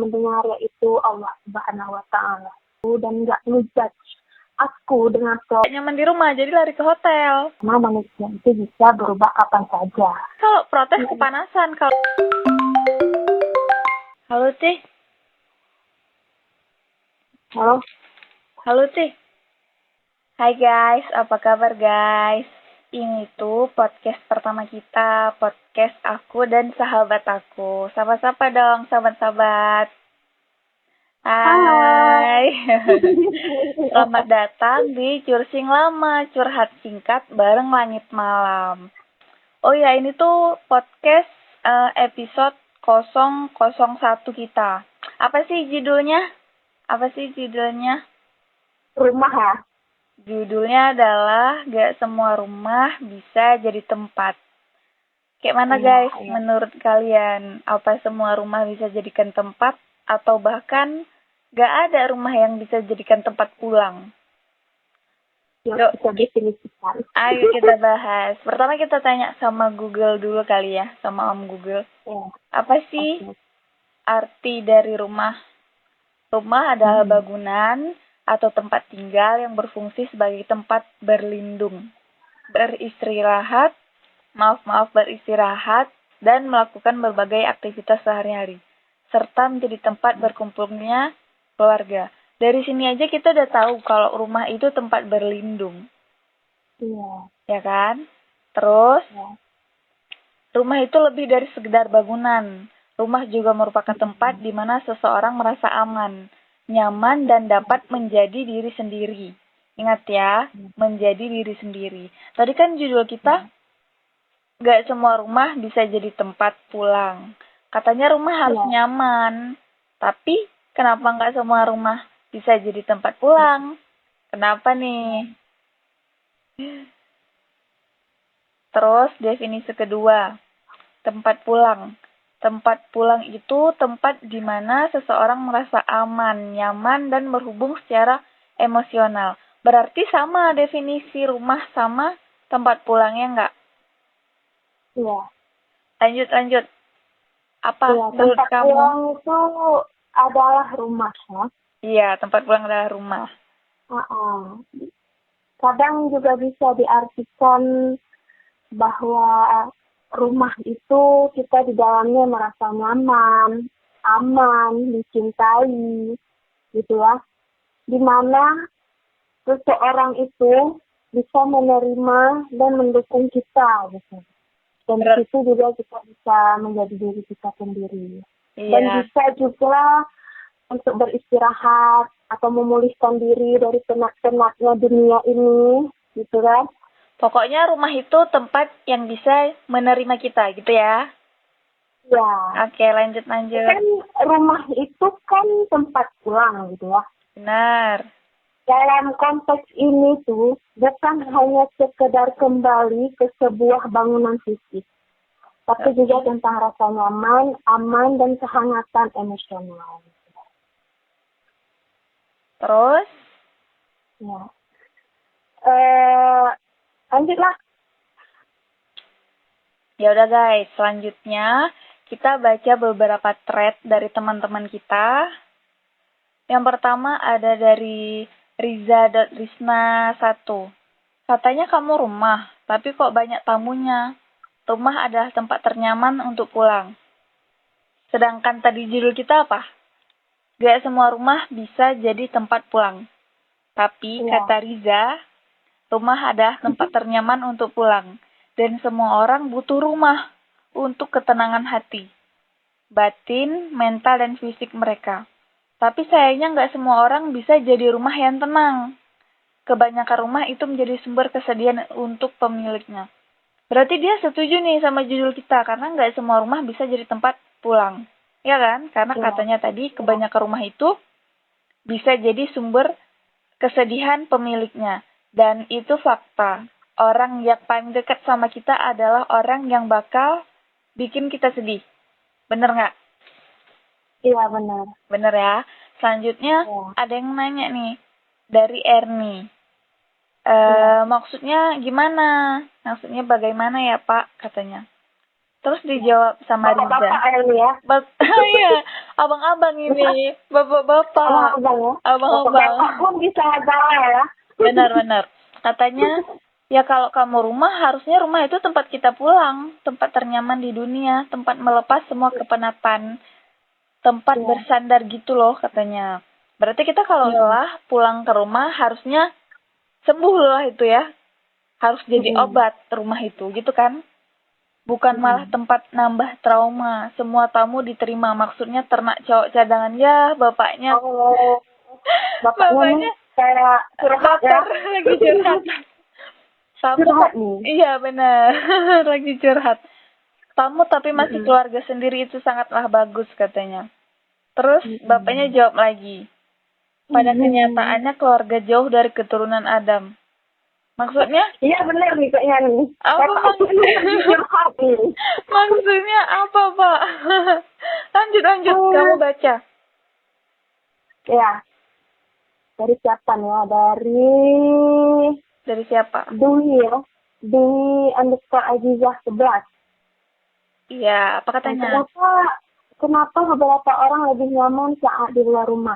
mendengar, yaitu Allah Subhanahu wa Ta'ala. Dan nggak ngejudge aku dengan nyaman di rumah, jadi lari ke hotel. karena manusia itu bisa berubah kapan saja. Kalau protes kepanasan, kalau Halo, Tih. Halo, Tih. Hai guys, apa kabar guys? Ini tuh podcast pertama kita, podcast aku dan sahabat aku. Sapa-sapa dong, sahabat-sahabat. Hai. Selamat datang di Cursing Lama, curhat singkat bareng langit malam. Oh ya, ini tuh podcast episode 001 kita. Apa sih judulnya? Rumah ya? Judulnya adalah Gak Semua Rumah Bisa Jadi Tempat. Kayak mana guys, menurut kalian? Apa semua rumah bisa jadikan tempat? Atau bahkan gak ada rumah yang bisa jadikan tempat pulang? Yuk, kita definisikan. Ayo kita bahas. Pertama kita tanya sama Google dulu kali ya, sama Om Google. Apa sih arti dari rumah? Rumah adalah bangunan atau tempat tinggal yang berfungsi sebagai tempat berlindung, beristirahat, dan melakukan berbagai aktivitas sehari-hari, serta menjadi tempat berkumpulnya keluarga. Dari sini aja kita udah tahu kalau rumah itu tempat berlindung. Iya. Ya kan? Terus, rumah itu lebih dari sekedar bangunan. Rumah juga merupakan tempat di mana seseorang merasa aman, nyaman, dan dapat menjadi diri sendiri. Ingat ya, menjadi diri sendiri. Tadi kan judul kita, gak semua rumah bisa jadi tempat pulang. Katanya rumah harus nyaman. Tapi, kenapa gak semua rumah bisa jadi tempat pulang? Kenapa nih? Terus definisi kedua, tempat pulang. Tempat pulang itu tempat di mana seseorang merasa aman, nyaman, dan berhubung secara emosional. Berarti sama definisi rumah sama tempat pulangnya enggak? Iya. Lanjut. Apa menurut tempat kamu? pulang itu adalah rumah ya? Iya, tempat pulang adalah rumah. Kadang juga bisa diartikan bahwa rumah itu kita di dalamnya merasa nyaman, aman, dicintai, gitu ya. Di mana seseorang itu bisa menerima dan mendukung kita, gitu. Dan di situ juga kita bisa menjadi diri kita sendiri. Iya. Dan bisa juga untuk beristirahat atau memulihkan diri dari penat-penatnya dunia ini, gitu kan. Pokoknya rumah itu tempat yang bisa menerima kita, gitu ya? Ya. Oke, lanjut. Kan rumah itu kan tempat pulang, gitu ya. Benar. Dalam konteks ini tuh, bukan hanya sekedar kembali ke sebuah bangunan fisik, tapi juga tentang rasa nyaman, aman, dan kehangatan emosional. Terus? Ya. Lanjutlah. Ya udah guys, selanjutnya kita baca beberapa thread dari teman-teman kita. Yang pertama ada dari Riza.Risna 1. Katanya kamu rumah, tapi kok banyak tamunya. Rumah adalah tempat ternyaman untuk pulang. Sedangkan tadi judul kita apa? Gak semua rumah bisa jadi tempat pulang. Tapi kata Riza, rumah adalah tempat ternyaman untuk pulang. Dan semua orang butuh rumah untuk ketenangan hati, batin, mental, dan fisik mereka. Tapi sayangnya nggak semua orang bisa jadi rumah yang tenang. Kebanyakan rumah itu menjadi sumber kesedihan untuk pemiliknya. Berarti dia setuju nih sama judul kita, karena nggak semua rumah bisa jadi tempat pulang. Ya kan? Karena katanya tadi kebanyakan rumah itu bisa jadi sumber kesedihan pemiliknya. Dan itu fakta. Orang yang paling dekat sama kita adalah orang yang bakal bikin kita sedih. Bener nggak? Iya, benar. Bener ya. Selanjutnya ada yang nanya nih dari Ernie. Maksudnya gimana? Maksudnya bagaimana ya Pak? Katanya. Terus dijawab sama Riza. Bapak Ernie ya? Iya. abang-abang ini, bapak-bapak, Abang-abang ya. abang-abang. Bapak pun bisa galau ya. Benar-benar. Katanya, ya kalau kamu rumah, harusnya rumah itu tempat kita pulang, tempat ternyaman di dunia, tempat melepas semua kepenatan, tempat Iya. bersandar gitu loh katanya. Berarti kita kalau lelah pulang ke rumah harusnya sembuh loh itu ya. Harus jadi obat rumah itu, gitu kan? Bukan malah tempat nambah trauma. Semua tamu diterima. Maksudnya ternak cowok cadangan. Ya, bapaknya. Oh, bapaknya nih kayak curhat ya. Baper lagi curhat. Tamu Curhat nih. Iya, benar. Lagi curhat. Tamu tapi masih keluarga sendiri itu sangatlah bagus katanya. Terus bapaknya jawab lagi. Pada kenyataannya keluarga jauh dari keturunan Adam. Maksudnya? Iya benar nih kayaknya nih. Apa Bapak curhat nih. Maksudnya apa, Pak? Lanjut. Kamu baca. Ya. Dari siapa nih ya? Dari siapa? Dwi ya. Dwi_Azizah11. Iya, apa katanya? Kenapa beberapa orang lebih nyaman saat di luar rumah?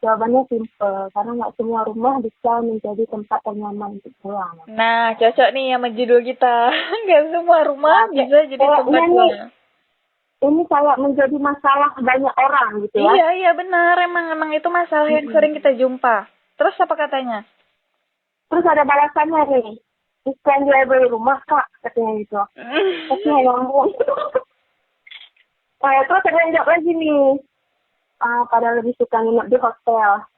Jawabannya simple, karena nggak semua rumah bisa menjadi tempat ternyaman untuk pulang. Nah, cocok nih sama judul kita. Nggak semua rumah bisa jadi tempat pulang. Ini kayak menjadi masalah banyak orang gitu ya. Iya, benar. Emang itu masalah yang sering kita jumpa. Terus apa katanya? Terus ada balasannya nih. Ikan jual beli rumah, Kak, katanya gitu. Katanya nyambung. Terus ada yang jawab lagi nih. Pada lebih suka nginep di hotel.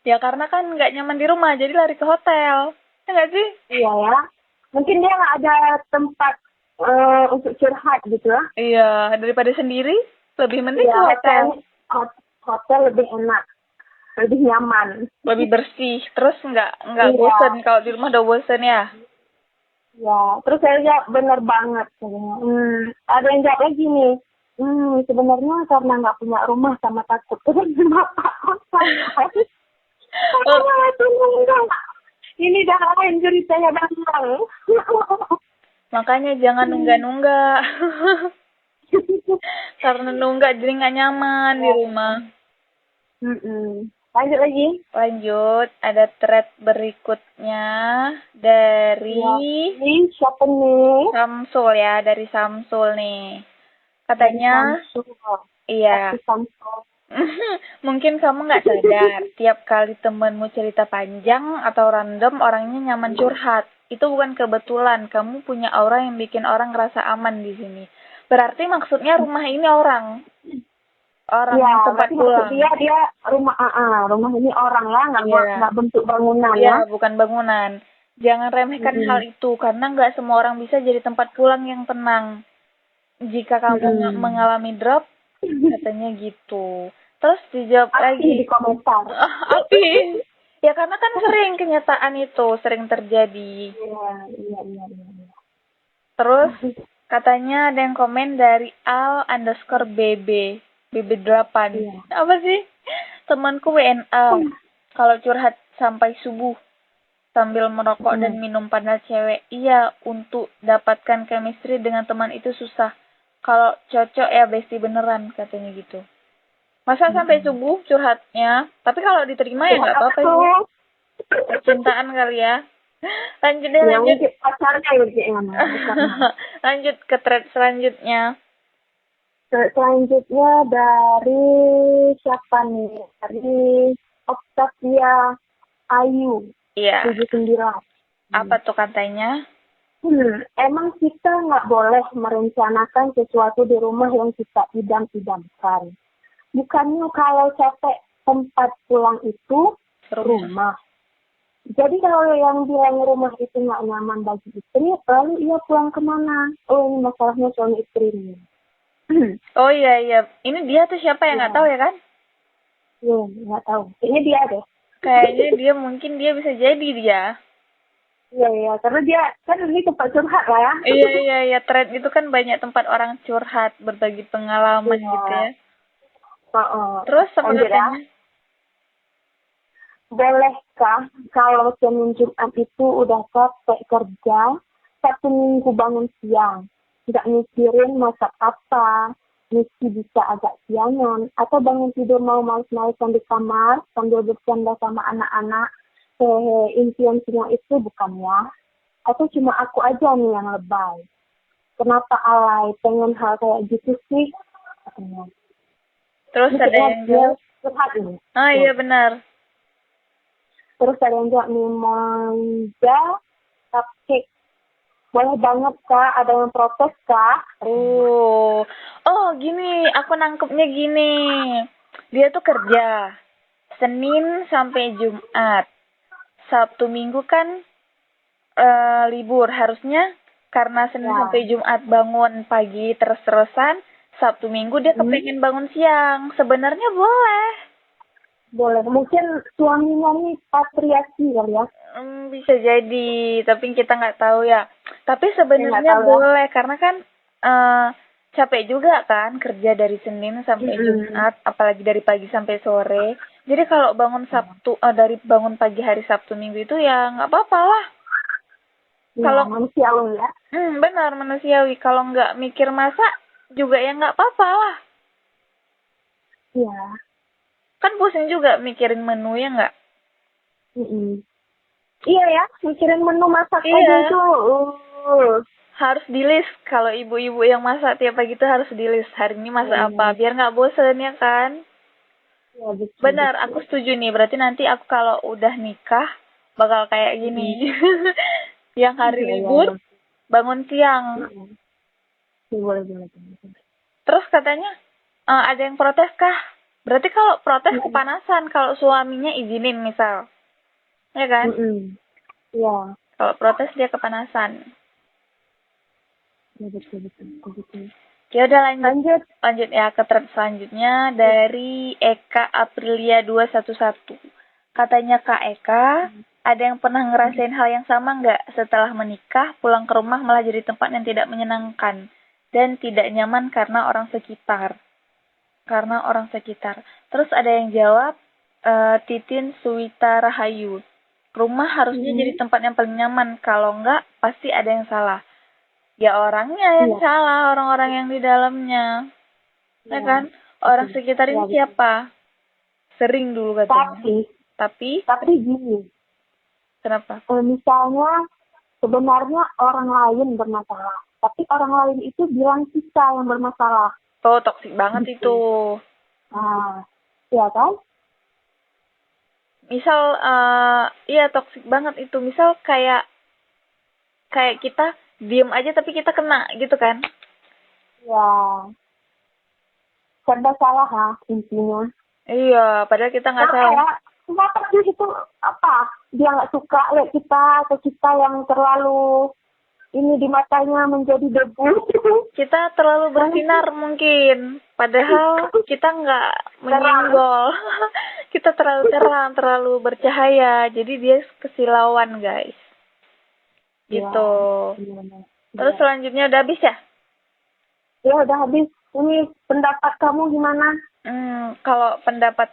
Ya karena kan nggak nyaman di rumah, jadi lari ke hotel. Ya nggak sih? Iya ya. Mungkin dia nggak ada tempat untuk curhat gitu ya. Iya, daripada sendiri, lebih mending ke hotel. Hotel lebih enak, lebih nyaman. Lebih bersih, terus nggak bosan. Kalau di rumah udah bosan ya. Ya, terus saya jawab bener banget. Ada yang jawab lagi nih. Sebenarnya karena nggak punya rumah sama takut terus bapak kosan. Ini dah lain ceritanya Bang. Makanya jangan nunggak-nunggak. Karena nunggak jadi nggak nyaman di rumah. Lanjut lagi. Lanjut, ada thread berikutnya dari siapa nih? Samsul ya, dari Samsul nih. Katanya, iya. Mungkin kamu nggak sadar, tiap kali temanmu cerita panjang atau random, orangnya nyaman curhat. Itu bukan kebetulan, kamu punya aura yang bikin orang ngerasa aman di sini. Berarti maksudnya rumah ini orang yang tempat pulang. Dia rumah ini orang ya, nggak bentuk bangunan ya. Iya, bukan bangunan. Jangan remehkan hal itu, karena nggak semua orang bisa jadi tempat pulang yang tenang. Jika kamu mengalami drop, katanya gitu. Terus dijawab lagi. Di komentar. Api. Ya karena kan sering kenyataan itu, sering terjadi. Iya. Terus katanya ada yang komen dari al_bb8. Apa sih? Temanku WNA. Kalau curhat sampai subuh sambil merokok dan minum panel cewek. Iya, untuk dapatkan chemistry dengan teman itu susah. Kalau cocok ya bestie beneran, katanya gitu. Masa sampai subuh curhatnya? Tapi kalau diterima ya nggak apa-apa sih. Percintaan kali ya. Lanjut. Pacarnya Lanjut ke thread selanjutnya. Selanjutnya dari siapa nih? Dari Octavia Ayu. Iya. 79. Apa tuh katanya? Emang kita nggak boleh merencanakan sesuatu di rumah yang kita idam-idamkan. Bukannya kalau capek tempat pulang itu rumah. Jadi kalau yang bilang rumah itu nggak nyaman bagi istri, lalu ia pulang kemana? Oh, ini masalahnya suami istri ini. Oh iya. Ini dia tuh siapa yang nggak tahu ya kan? Iya, nggak tahu. Kayaknya dia deh. Kayaknya dia mungkin bisa jadi dia. Iya, karena dia kan ini tempat curhat lah ya. Iya, thread itu kan banyak tempat orang curhat, berbagi pengalaman gitu ya. Terus apa katanya? Bolehkah kalau Senin Jumat itu udah capek kerja, Sabtu Minggu bangun siang, nggak mikirin masak apa, meski bisa agak siangan, atau bangun tidur mau males-malesan di kamar sambil bercanda sama anak-anak. Impian semua itu bukan ya? Atau cuma aku aja nih yang lebay? Kenapa alay pengen hal kayak gitu sih? Katanya. Terus Gitu ada ya, yang dia jawab, curhat ini. ah iya benar. Terus ada yang jawab nih, manja cupcake. Boleh banget kak, ada yang protes kak? Oh gini, aku nangkepnya gini. Dia tuh kerja Senin sampai Jumat. Sabtu Minggu kan libur. Harusnya karena Senin Ya. sampai Jumat bangun pagi terus-terusan, Sabtu Minggu dia kepengen bangun siang. Sebenarnya boleh. Boleh. Mungkin suaminya nih patriarki kali ya. Bisa jadi, tapi kita nggak tahu ya. Tapi Nggak sebenarnya tahu ya. boleh, karena kan capek juga kan kerja dari Senin sampai Jumat, apalagi dari pagi sampai sore. Jadi kalau bangun Sabtu, dari bangun pagi hari Sabtu Minggu itu ya nggak apa-apa lah. Ya, Kalau manusiawi ya. benar manusiawi. Kalau nggak mikir masak juga ya nggak apa-apa lah. Iya. Kan pusing juga mikirin menu ya nggak? Iya ya, mikirin menu masak Iya. aja itu. Harus di list. Kalau ibu-ibu yang masak tiap pagi itu harus di list. Hari ini masak apa, biar nggak bosen ya kan? Ya, betul, Benar, betul. aku setuju nih. Berarti nanti aku kalau udah nikah bakal kayak gini. Yang hari Iya, libur iya. bangun siang. Boleh, boleh, boleh. Terus katanya ada yang protes kah? Berarti kalau protes kepanasan kalau suaminya izinin misal. Ya kan? Iya. Kalau protes dia kepanasan. Ya, betul, betul. Ya udah lanjut ya ke thread selanjutnya dari Eka Aprilia 211. Katanya Kak Eka, ada yang pernah ngerasain hal yang sama nggak setelah menikah, pulang ke rumah malah jadi tempat yang tidak menyenangkan dan tidak nyaman karena orang sekitar. Terus ada yang jawab, Titin Suwita Rahayu. Rumah harusnya jadi tempat yang paling nyaman, kalau nggak pasti ada yang salah. Ya orangnya yang salah, orang-orang yang di dalamnya. Ya kan? Orang sekitar ini siapa? Sering dulu katanya. Tapi gini. Kenapa? Misalnya sebenarnya orang lain bermasalah, tapi orang lain itu bilang kita yang bermasalah. Oh, toksik banget itu. Nah, ya kan? Misal, iya toksik banget itu. Misal kayak kita diem aja tapi kita kena gitu kan? Ya, serba salah ha intinya. Iya, padahal kita nggak salah. Kenapa sih itu apa? Dia nggak suka lihat kita atau kita yang terlalu ini di matanya menjadi debu. Kita terlalu bersinar mungkin, padahal kita nggak menyenggol. Kita terlalu terang, terlalu bercahaya, jadi dia kesilauan guys. Gitu. Terus selanjutnya udah habis ya? Ya udah habis. Ini pendapat kamu gimana? Kalau pendapat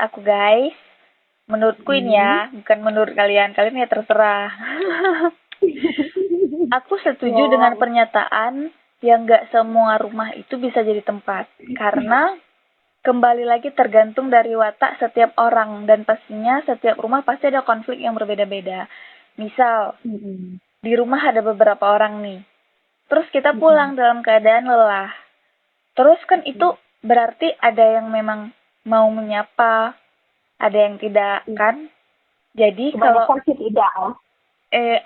aku guys, menurutku ini ya, bukan menurut kalian ya terserah. Aku setuju dengan pernyataan yang gak semua rumah itu bisa jadi tempat. Karena kembali lagi tergantung dari watak setiap orang. Dan pastinya setiap rumah pasti ada konflik yang berbeda-beda. Misal, di rumah ada beberapa orang nih. Terus kita pulang dalam keadaan lelah. Terus kan itu berarti ada yang memang mau menyapa, ada yang tidak kan? Jadi kalau tidak,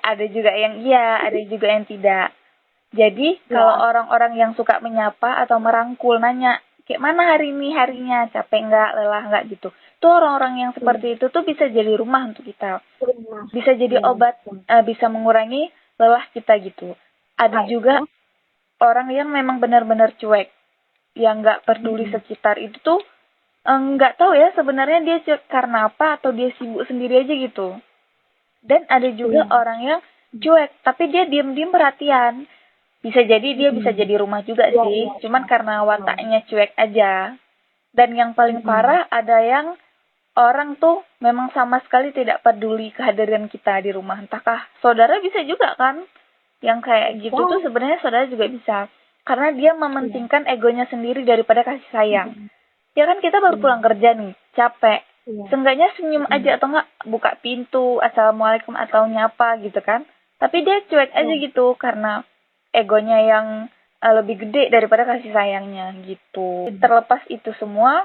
ada juga yang iya, ada juga yang tidak. Jadi kalau orang-orang yang suka menyapa atau merangkul nanya, kayak mana hari ini harinya, capek nggak, lelah nggak gitu. Tuh orang-orang yang seperti itu tuh bisa jadi rumah untuk kita. Bisa jadi obat, bisa mengurangi lelah kita gitu. Ada juga orang yang memang benar-benar cuek, yang nggak peduli sekitar itu tuh nggak tahu ya sebenarnya dia cuek karena apa atau dia sibuk sendiri aja gitu. Dan ada juga orang yang cuek, tapi dia diam-diam perhatian. Bisa jadi dia bisa jadi rumah juga sih, cuman karena wataknya cuek aja. Dan yang paling parah ada yang orang tuh memang sama sekali tidak peduli kehadiran kita di rumah. Entahkah saudara bisa juga kan? Yang kayak gitu tuh sebenarnya saudara juga bisa. Karena dia mementingkan egonya sendiri daripada kasih sayang. Ya kan kita baru pulang kerja nih, capek. Seenggaknya senyum aja atau enggak buka pintu, assalamualaikum atau nyapa gitu kan. Tapi dia cuek aja gitu karena egonya yang lebih gede daripada kasih sayangnya gitu. Terlepas itu semua,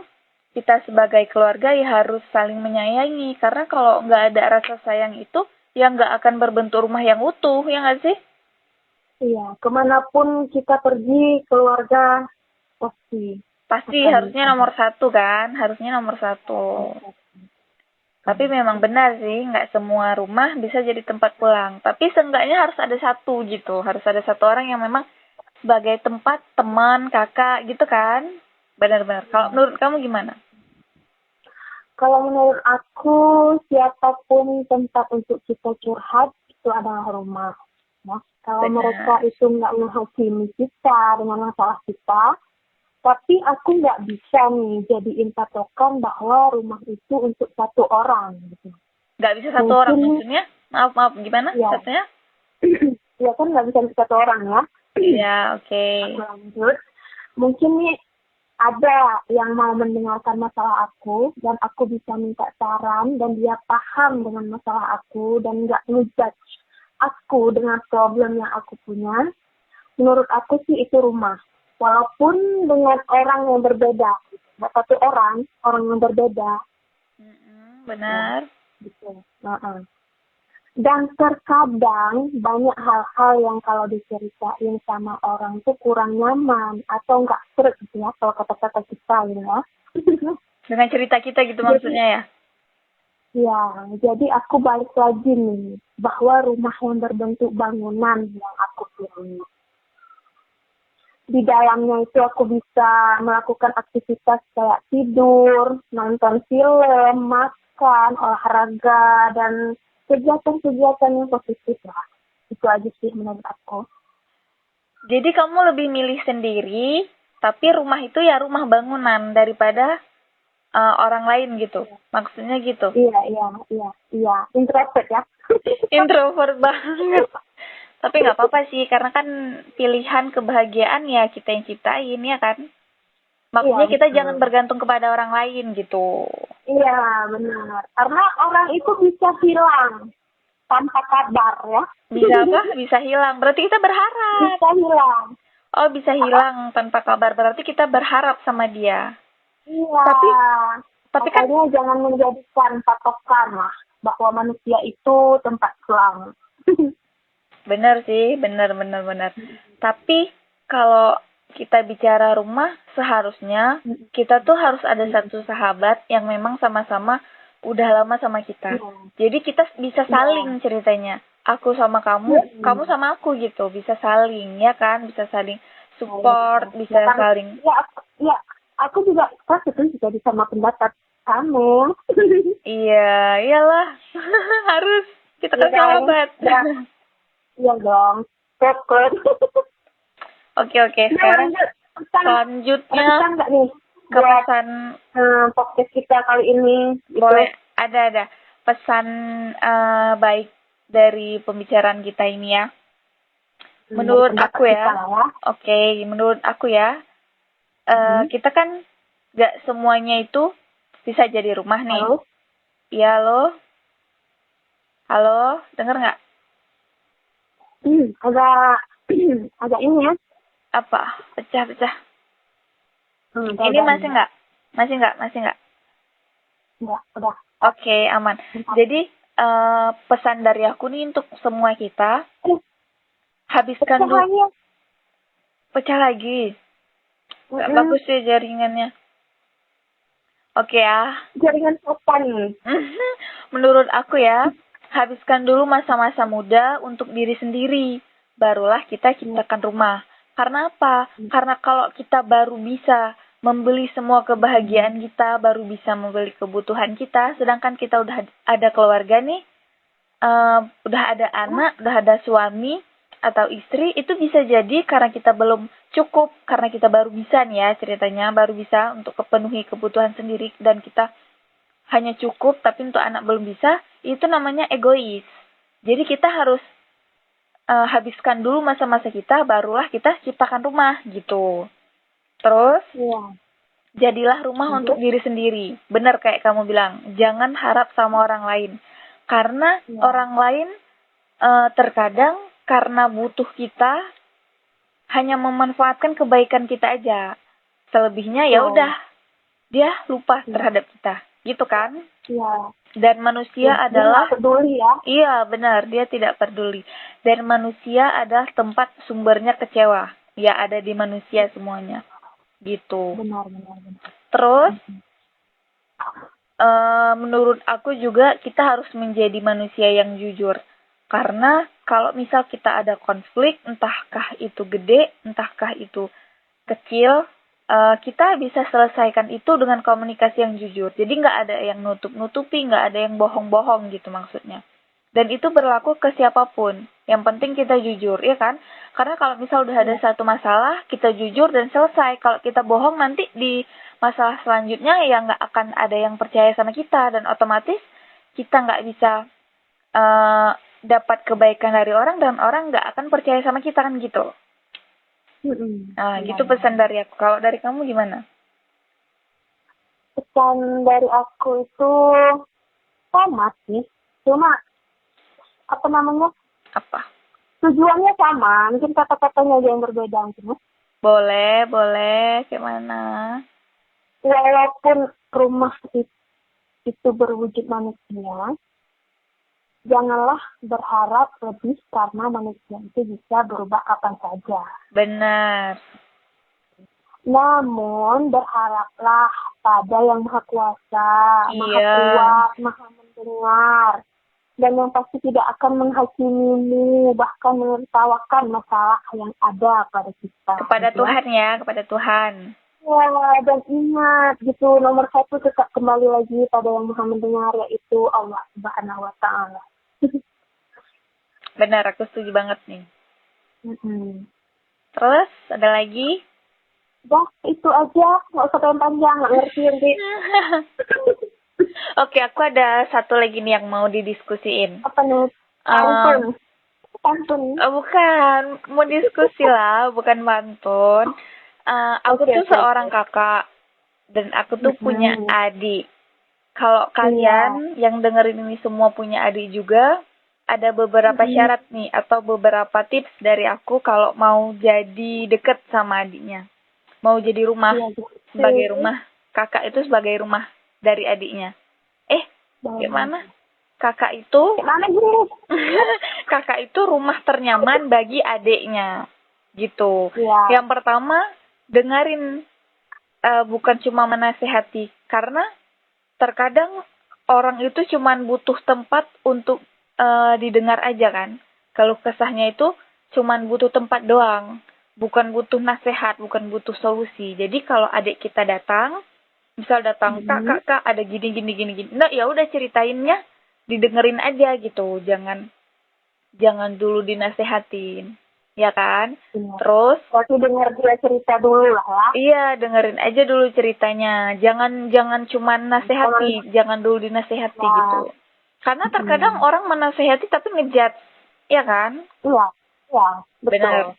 kita sebagai keluarga ya harus saling menyayangi. Karena kalau nggak ada rasa sayang itu, ya nggak akan berbentuk rumah yang utuh, ya nggak sih? Iya, kemanapun kita pergi, keluarga Pasti harusnya nomor satu kan, harusnya nomor satu. Tapi memang benar sih, nggak semua rumah bisa jadi tempat pulang. Tapi seenggaknya harus ada satu gitu, harus ada satu orang yang memang sebagai tempat teman, kakak gitu kan. Benar-benar. Kalau menurut kamu gimana? Kalau menurut aku, siapapun tempat untuk kita curhat itu adalah rumah. Nah, kalau mereka itu nggak menghakimi kita dengan masalah kita, tapi aku nggak bisa nih jadiin patokan bahwa rumah itu untuk satu orang. Gitu. Nggak bisa satu orang maksudnya? Maaf, gimana katanya? Ya kan nggak bisa satu orang ya. Ya, oke. Aku lanjut. Mungkin nih ada yang mau mendengarkan masalah aku dan aku bisa minta saran dan dia paham dengan masalah aku dan nggak ngejudge aku dengan problem yang aku punya. Menurut aku sih itu rumah. Walaupun dengan orang yang berbeda, satu orang yang berbeda. Benar. Ya, gitu. Dan terkadang banyak hal-hal yang kalau diceritain sama orang itu kurang nyaman atau nggak serak gitu ya, kalau kata-kata kita ya. Dengan cerita kita gitu maksudnya ya? Ya, jadi aku balik lagi nih, bahwa rumah yang berbentuk bangunan yang aku pilih. Di dalamnya itu aku bisa melakukan aktivitas kayak tidur, nonton film, makan, olahraga, dan kegiatan-kegiatan yang positif lah. Itu aja sih menurut aku. Jadi kamu lebih milih sendiri, tapi rumah itu ya rumah bangunan daripada orang lain gitu. Maksudnya gitu. Iya. Introvert ya. Introvert banget. Tapi nggak apa-apa sih, karena kan pilihan kebahagiaan ya kita yang ciptain ya kan. Maksudnya kita jangan bergantung kepada orang lain gitu. Iya, benar. Karena orang itu bisa hilang tanpa kabar ya. Bisa apa? Bisa hilang. Berarti kita berharap. Bisa hilang. Oh, bisa hilang tanpa kabar. Berarti kita berharap sama dia. Iya. Tapi kan jangan menjadikan patokan lah bahwa manusia itu tempat pulang. Benar sih, benar. Tapi kalau kita bicara rumah, seharusnya kita tuh harus ada satu sahabat yang memang sama-sama udah lama sama kita. Jadi kita bisa saling ceritanya. Aku sama kamu, kamu sama aku gitu. Bisa saling, ya kan? Bisa saling support, bisa saling. Ya, aku juga itu juga sama pendapat kamu. Iya, iyalah. Harus. Kita kan sahabat. Iya dong. Oke. Sekarang selanjutnya ke pesan podcast kita kali ini. Boleh, ada pesan baik dari pembicaraan kita ini ya. Menurut aku ya. Oke, menurut aku ya. Kita kan gak semuanya itu bisa jadi rumah nih. Halo? Iya, halo, denger nggak? Agak ini ya. Apa? Pecah. Ini masih nggak? Masih nggak? Enggak, udah. Oke, aman. Jadi pesan dari aku nih untuk semua kita, habiskan dulu. Pecah lagi. Nggak bagus ya jaringannya. Oke ya. Jaringan apa nih? Menurut aku ya, habiskan dulu masa-masa muda untuk diri sendiri. Barulah kita ciptakan rumah. Karena apa? Karena kalau kita baru bisa membeli semua kebahagiaan kita, baru bisa membeli kebutuhan kita, sedangkan kita udah ada keluarga nih, udah ada anak, udah ada suami atau istri, itu bisa jadi karena kita belum cukup, karena kita baru bisa nih ya ceritanya, baru bisa untuk memenuhi kebutuhan sendiri dan kita hanya cukup, tapi untuk anak belum bisa, itu namanya egois. Jadi kita harus habiskan dulu masa-masa kita, barulah kita ciptakan rumah gitu. Terus Iya. jadilah rumah untuk diri sendiri. Benar kayak kamu bilang, jangan harap sama orang lain. Karena orang lain terkadang karena butuh kita hanya memanfaatkan kebaikan kita aja. Selebihnya ya udah dia lupa terhadap kita. Gitu kan? Iya. Dan manusia Dia adalah nggak peduli ya. Iya, benar, dia tidak peduli. Dan manusia adalah tempat sumbernya kecewa. Ya ada di manusia semuanya. Gitu. Benar. Terus menurut aku juga kita harus menjadi manusia yang jujur. Karena kalau misal kita ada konflik, entahkah itu gede, entahkah itu kecil, kita bisa selesaikan itu dengan komunikasi yang jujur. Jadi nggak ada yang nutup-nutupi, nggak ada yang bohong-bohong gitu maksudnya. Dan itu berlaku ke siapapun. Yang penting kita jujur, ya kan? Karena kalau misal udah ada satu masalah, kita jujur dan selesai. Kalau kita bohong nanti di masalah selanjutnya ya nggak akan ada yang percaya sama kita. Dan otomatis kita nggak bisa dapat kebaikan dari orang dan orang nggak akan percaya sama kita kan gitu. Nah, gitu pesan dari aku. Kalau dari kamu gimana? Pesan dari aku itu sama sih. Cuma apa namanya? Apa? Tujuannya sama, mungkin kata-katanya aja yang berbeda mungkin. Boleh. Kayak mana? Walaupun rumah itu berwujud manusia, janganlah berharap lebih karena manusia itu bisa berubah kapan saja. Benar. Namun berharaplah pada yang maha kuasa, maha kuat, maha mendengar. Dan yang pasti tidak akan menghakimimu, bahkan menertawakan masalah yang ada pada kita. Kepada Tuhan ya, kepada Tuhan. Ya, dan ingat gitu, nomor satu tetap kembali lagi pada yang maha mendengar, yaitu Allah Subhanahu wa Ta'ala. Benar, aku setuju banget nih. Terus, ada lagi? Udah, itu aja. Nggak usah panjang, nggak ngerti nanti. Oke, aku ada satu lagi nih yang mau didiskusiin. Apa nih? Pantun? Bukan, mau diskusi lah, bukan pantun. Aku tuh seorang kakak, dan aku tuh punya adik. Kalau kalian yang dengerin ini semua punya adik juga, ada beberapa syarat nih, atau beberapa tips dari aku kalau mau jadi deket sama adiknya. Mau jadi rumah, sebagai rumah. Kakak itu sebagai rumah dari adiknya. Gimana? Kakak itu kakak itu rumah ternyaman bagi adiknya. Gitu. Yang pertama, dengerin, bukan cuma menasehati. Karena terkadang orang itu cuma butuh tempat untuk didengar aja kan. Kalau kesahnya itu cuma butuh tempat doang. Bukan butuh nasihat, bukan butuh solusi. Jadi kalau adik kita datang, misal datang, kak, ada gini. Nah, ya udah ceritainnya, didengerin aja gitu. Jangan dulu dinasehatin, ya kan? Terus, waktu denger dia cerita dulu lah ya. Iya, dengerin aja dulu ceritanya. Jangan cuma nasehati, jangan dulu dinasehati gitu. Karena terkadang orang menasehati tapi ngejat, ya kan? Iya, betul. Benar.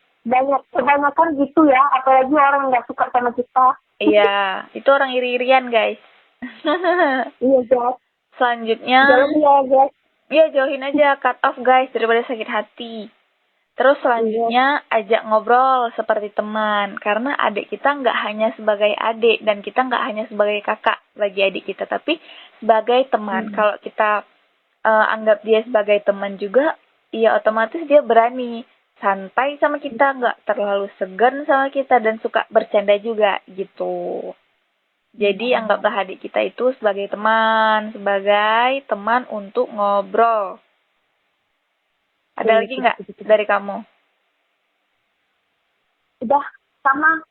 Kebanyakan gitu ya, apalagi orang nggak suka sama kita. Iya, itu orang iri-irian, guys. Iya, guys. Selanjutnya, jauhin ya, guys. Iya, jauhin aja, cut off, guys, daripada sakit hati. Terus selanjutnya, ajak ngobrol seperti teman. Karena adik kita nggak hanya sebagai adik, dan kita nggak hanya sebagai kakak bagi adik kita, tapi sebagai teman. Kalau kita anggap dia sebagai teman juga, ya otomatis dia berani santai sama kita, nggak terlalu segan sama kita, dan suka bercanda juga gitu. Jadi anggaplah adik kita itu sebagai teman untuk ngobrol. Ada lagi nggak dari kamu? Udah, sama.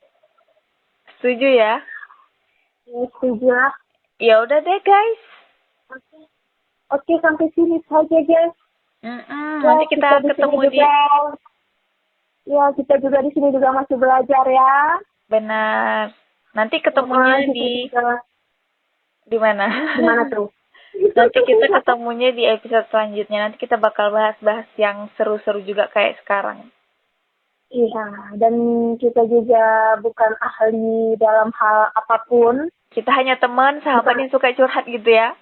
Setuju ya? Setuju lah. Ya udah deh, guys. Oke, sampai sini saja, guys. Nanti kita ketemu di... Ya, kita juga di sini juga masih belajar ya. Benar. Nanti ketemunya di mana? Di mana tuh? Nanti kita ketemunya di episode selanjutnya. Nanti kita bakal bahas-bahas yang seru-seru juga kayak sekarang. Iya, dan kita juga bukan ahli dalam hal apapun. Kita hanya teman, sahabat yang suka curhat gitu ya.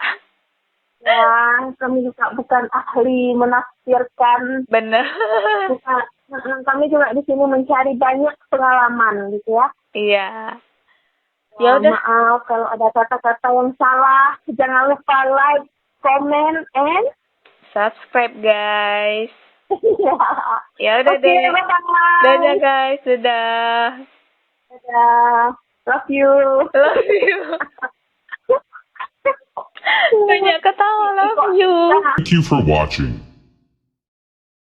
Ya, kami juga bukan ahli menafsirkan. Bener. Kami juga di sini mencari banyak pengalaman gitu ya. Iya. Ya udah. Maaf kalau ada kata-kata yang salah. Jangan lupa like, comment, and subscribe guys. Ya. Ya udah Oke, deh. bye-bye. Dadah guys, dadah. Dadah. Love you. Love you. Banyak ketawa, love you. Thank you for watching.